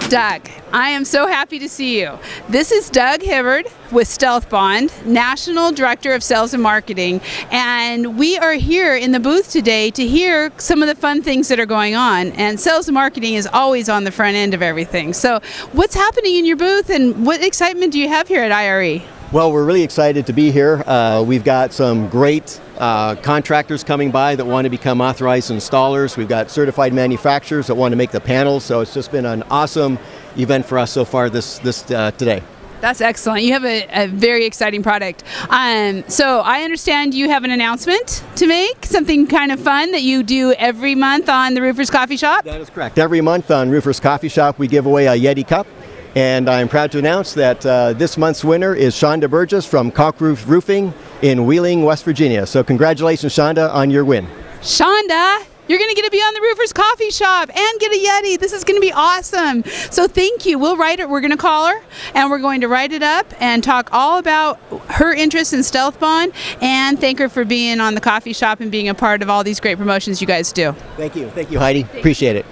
Doug, I am so happy to see you. This is Doug Hibbard with StealthBond, National Director of Sales and Marketing, and we are here in the booth today to hear some of the fun things that are going on, and sales and marketing is always on the front end of everything. So what's happening in your booth and what excitement do you have here at IRE? Well, we're really excited to be here. We've got some great contractors coming by that want to become authorized installers. We've got certified manufacturers that want to make the panels. So it's just been an awesome event for us so far this today. That's excellent. You have a very exciting product. So I understand you have an announcement to make, something kind of fun that you do every month on the Roofers Coffee Shop? That is correct. Every month on Roofers Coffee Shop we give away a Yeti cup. And I'm proud to announce that this month's winner is Shonda Burgess from Caulk Roof Roofing in Wheeling, West Virginia. So congratulations, Shonda, on your win. Shonda, you're going to get to be on the Roofers Coffee Shop and get a Yeti. This is going to be awesome. So thank you. We'll write it. We're going to call her, and we're going to write it up and talk all about her interest in StealthBond and thank her for being on the coffee shop and being a part of all these great promotions you guys do. Thank you, Heidi. Appreciate it.